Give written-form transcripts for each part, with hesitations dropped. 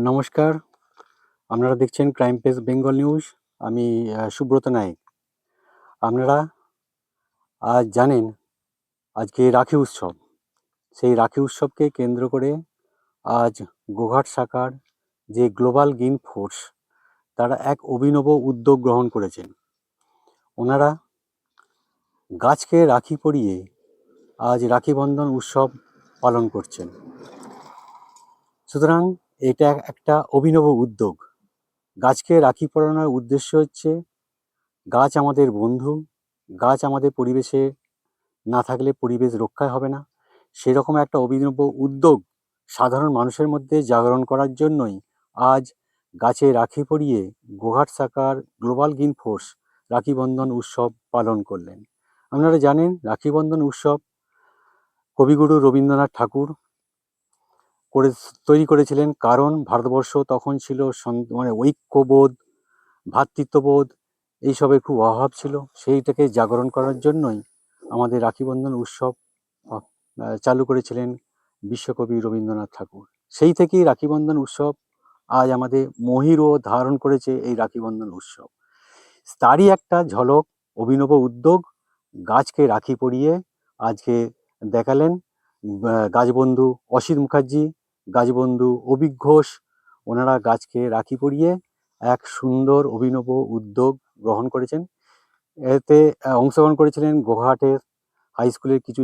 নমস্কার। আপনারা দেখছেন ক্রাইম পেজ বেঙ্গল নিউজ। আমি সুব্রত নায়েক। আপনারা আজ জানেন আজকে রাখি উৎসব। সেই রাখি উৎসবকে কেন্দ্র করে আজ গোঘাট শাখার যে গ্লোবাল গ্রিন ফোর্স তারা এক অভিনব উদ্যোগ গ্রহণ করেছেন। ওনারা গাছকে রাখি পরিয়ে আজ রাখি বন্ধন উৎসব পালন করছেন। সুতরাং এটা একটা অভিনব উদ্যোগ। গাছকে রাখি পরানোর উদ্দেশ্য হচ্ছে গাছ আমাদের বন্ধু, গাছ আমাদের পরিবেশে না থাকলে পরিবেশ রক্ষা হবে না। সেরকম একটা অভিনব উদ্যোগ সাধারণ মানুষের মধ্যে জাগরণ করার জন্যই আজ গাছে রাখি পরিয়ে গোঘাট শাখার global green force Rakhi Bandhan উৎসব পালন করলেন। আপনারা জানেন রাখি বন্ধন উৎসব কবিগুরু রবীন্দ্রনাথ ঠাকুর তৈরি করেছিলেন, কারণ ভারতবর্ষ তখন ছিল ঐক্যবোধ, ভ্রাতৃত্ববোধ এইসবের খুব অভাব ছিল। সেইটাকে জাগরণ করার জন্যই আমাদের রাখি বন্ধন উৎসব চালু করেছিলেন বিশ্বকবি রবীন্দ্রনাথ ঠাকুর। সেই থেকেই রাখি বন্ধন উৎসব আজ আমাদের মহিরও ধারণ করেছে এই রাখি বন্ধন উৎসব। তারই একটা ঝলক, অভিনব উদ্যোগ গাছকে রাখি পরিয়ে আজকে দেখালেন গাছবন্ধু অসিত মুখার্জি, গাছবন্ধু অভিক ঘোষ। ওনারা গাছকে রাখি পরিয়ে এক সুন্দর অভিনব উদ্যোগ গ্রহণ করেছেন। এতে অংশগ্রহণ করেছিলেন গোঘাটের হাই স্কুলের কিছু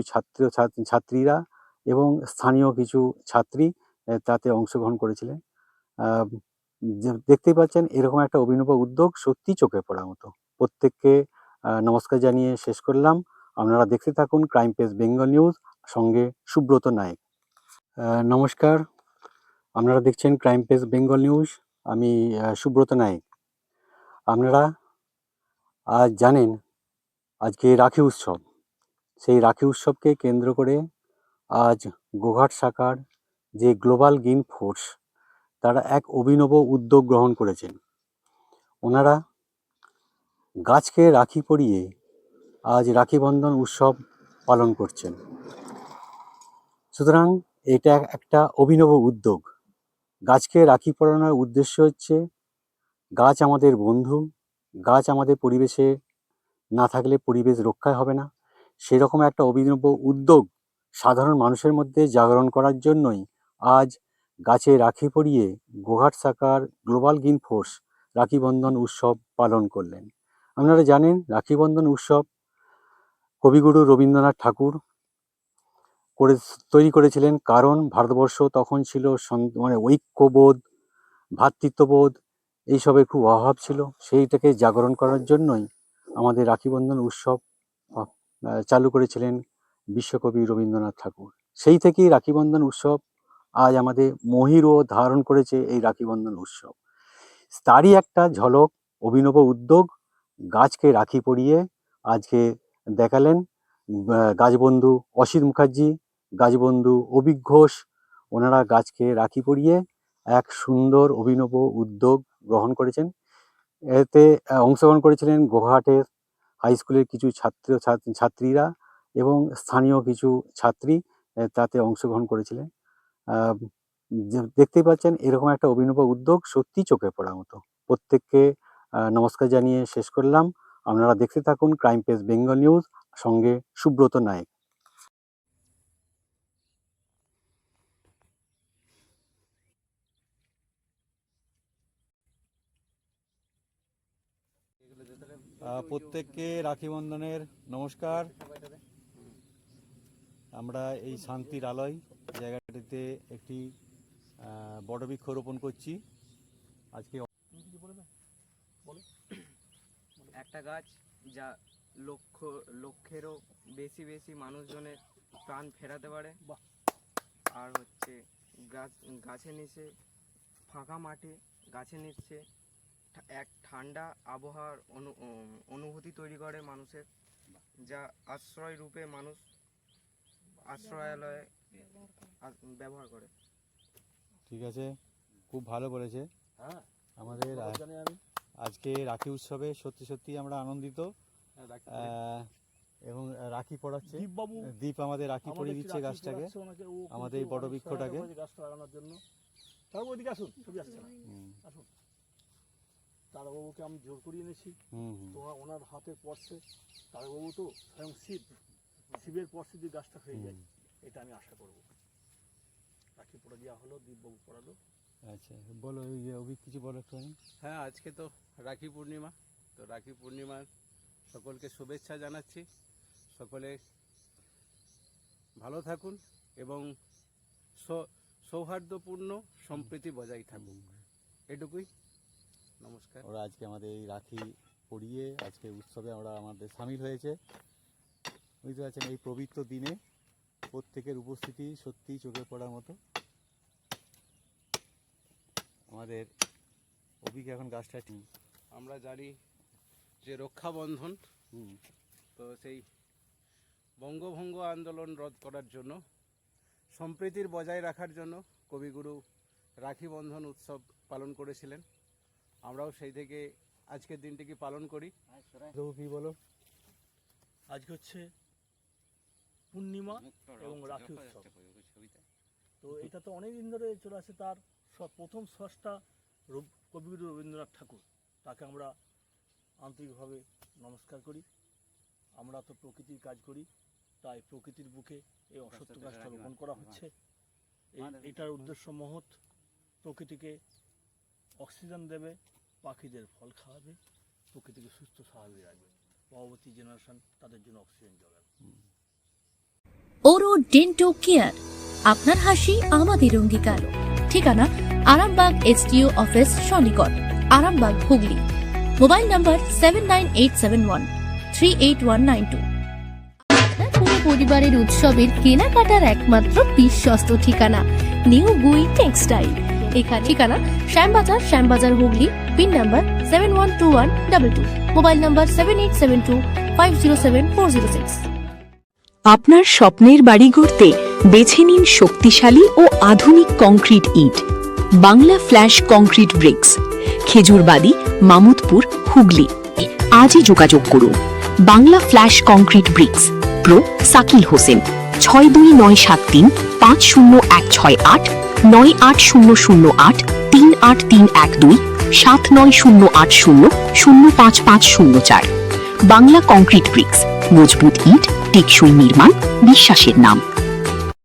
ছাত্রীরা এবং স্থানীয় কিছু ছাত্রী তাতে অংশগ্রহণ করেছিলেন। দেখতেই পাচ্ছেন এরকম একটা অভিনব উদ্যোগ সত্যি চোখে পড়ার মতো। প্রত্যেককে নমস্কার জানিয়ে শেষ করলাম। আপনারা দেখতে থাকুন ক্রাইম পেজ বেঙ্গল নিউজ, সঙ্গে সুব্রত নায়েক। নমস্কার। আপনারা দেখছেন ক্রাইম পেজ বেঙ্গল নিউজ। আমি সুব্রত নায়েক। আপনারা আজ জানেন আজকে রাখি উৎসব। সেই রাখি উৎসবকে কেন্দ্র করে আজ গোঘাট শাখার যে গ্লোবাল গ্রিন ফোর্স তারা এক অভিনব উদ্যোগ গ্রহণ করেছেন। ওনারা গাছকে রাখি পরিয়ে আজ রাখি বন্ধন উৎসব পালন করছেন। সুতরাং এটা একটা অভিনব উদ্যোগ। গাছকে রাখি পরানোর উদ্দেশ্য হচ্ছে গাছ আমাদের বন্ধু, গাছ আমাদের পরিবেশে না থাকলে পরিবেশ রক্ষা হবে না। সেরকম একটা অভিনব উদ্যোগ সাধারণ মানুষের মধ্যে জাগরণ করার জন্যই আজ গাছে রাখি পরিয়ে গোঘাট শাখার global green force Rakhi Bandhan উৎসব পালন করলেন। আপনারা জানেন রাখি বন্ধন উৎসব কবিগুরু রবীন্দ্রনাথ ঠাকুর তৈরি করেছিলেন, কারণ ভারতবর্ষ তখন ছিল ঐক্যবোধ, ভ্রাতৃত্ববোধ এইসবের খুব অভাব ছিল। সেইটাকে জাগরণ করার জন্যই আমাদের রাখি বন্ধন উৎসব চালু করেছিলেন বিশ্বকবি রবীন্দ্রনাথ ঠাকুর। সেই থেকেই রাখি বন্ধন উৎসব আজ আমাদের মহিরও ধারণ করেছে এই রাখি বন্ধন উৎসব। তারই একটা ঝলক, অভিনব উদ্যোগ গাছকে রাখি পরিয়ে আজকে দেখালেন গাছবন্ধু অসিত মুখার্জি, গাছবন্ধু অভিক ঘোষ। ওনারা গাছকে রাখি পরিয়ে এক সুন্দর অভিনব উদ্যোগ গ্রহণ করেছেন। এতে অংশগ্রহণ করেছিলেন গোঘাটের হাই স্কুলের কিছু ছাত্রীরা এবং স্থানীয় কিছু ছাত্রী তাতে অংশগ্রহণ করেছিলেন। দেখতেই পাচ্ছেন এরকম একটা অভিনব উদ্যোগ সত্যি চোখে পড়ার মতো। প্রত্যেককে নমস্কার জানিয়ে শেষ করলাম। আপনারা দেখতে থাকুন ক্রাইম পেজ বেঙ্গল নিউজ, সঙ্গে সুব্রত নায়েক। প্রত্যেককে রাখি বন্ধনের নমস্কার। আমরা এই শান্তির আলোয় জায়গাটিতে একটি বটবৃক্ষ রোপণ করছি আজকে। একটা গাছ যা লক্ষেরও বেশি মানুষজনের প্রাণ ফেরাতে পারে। আর হচ্ছে গাছের নিচে ফাঁকা মাঠে গাছের নিচে এক ঠান্ডা আবহাওয়ার অনুভূতি তৈরি করে মানুষের, যা আশ্রয় রূপে মানুষ আশ্রয়ালয়ে ব্যবহার করে। ঠিক আছে, খুব ভালো বলেছে। আমাদের আজকে রাখি উৎসবে সত্যি আমরা আনন্দিত। এবং রাখি পড়াচ্ছে দীপ, আমাদের রাখি পরিয়ে দিচ্ছে গাছটাকে, আমাদের এই বটবৃক্ষটাকে। তারপর ওইদিকে আসুন, ছবি আসছে না, হুম, আসুন। তারাবাবুকে আমি জোর করিয়ে এনেছি, হুম, হুম। তো ওনার হাতের পর্সে তারাবাবু তো স্বয়ং শিবের পর্সে যে গাছটা হয়ে যায়, এটা আমি আশা করব। রাখি পড়ে দেওয়া হলো, দীপবাবু পড়ালো। আচ্ছা, বলো অভিক কিছু বলো একটুখানি। হ্যাঁ, আজকে তো রাখি পূর্ণিমা, তো রাখি পূর্ণিমার সকলকে শুভেচ্ছা জানাচ্ছি। সকলে ভালো থাকুন এবং সৌহার্দ্যপূর্ণ সম্প্রীতি বজায় থাকুক, এটুকুই। নমস্কার। ওরা আজকে আমাদের এই রাখি পরিয়ে আজকে উৎসবে ওরা আমাদের সামিল হয়েছে। বুঝতে পারছেন, এই পবিত্র দিনে প্রত্যেকের উপস্থিতি সত্যিই চোখে পড়ার মতো। আমাদের অভিক এখন গাছটা আমরা জানি যে রক্ষাবন্ধন, হুম, তো সেই বঙ্গভঙ্গ আন্দোলন রদ করার জন্য, সম্প্রীতির বজায় রাখার জন্য কবিগুরু রাখি বন্ধন উৎসব পালন করেছিলেন। আমরাও সেই থেকে আজকের দিনটিকে পালন করি। তবু কি বলো? আজকে হচ্ছে পূর্ণিমা এবং রাখি উৎসব। তো এটা তো অনেক দিন ধরে চলে আসে। তার প্রথম স্রষ্টা কবিগুরু রবীন্দ্রনাথ ঠাকুর, তাকে আমরা আন্তরিকভাবে নমস্কার করি। আমরা তো প্রকৃতির কাজ করি, তাই প্রকৃতির বুকে এই অসত্য গাছটা রোপণ করা হচ্ছে। এটার উদ্দেশ্য মহৎ, প্রকৃতিকে অক্সিজেন দেবে, পাখিদের ফল খাওয়াবে, প্রকৃতিকে সুস্থ স্বাভাবিক রাখবে, পরবর্তী জেনারেশন তাদের জন্য অক্সিজেন যোগাবে। ওরো ডেন্টো কেয়ার, আপনার হাসি আমাদের অঙ্গীকার। ঠিকানা আরামবাগ এসডিও অফিস সন্নিকট, আরামবাগ, হুগলি। Mobile number 7987138192। আপনার পুরো পরিবারের উৎসবের কেনাকাটার একমাত্র বিশ্বস্ত ঠিকানা নিউ গুই টেক্সটাইল। এখানে ঠিকানা Shyambazar, Hooghly. Pin number 712122। Mobile number 7872507406। আপনার স্বপ্নের বাড়ি গড়তে বেছে নিন শক্তিশালী ও আধুনিক কংক্রিট ইট, Bangla flash concrete bricks, Khejurbari, Mamudpur, Hooghly. আজই যোগাযোগ করুন। Bangla flash concrete bricks, pro Sakil Hossain, 6297350168, 98008 38312, 7908005504। Bangla concrete bricks, মজবুত ইট, টেকসই নির্মাণ, বিশ্বাসের নাম।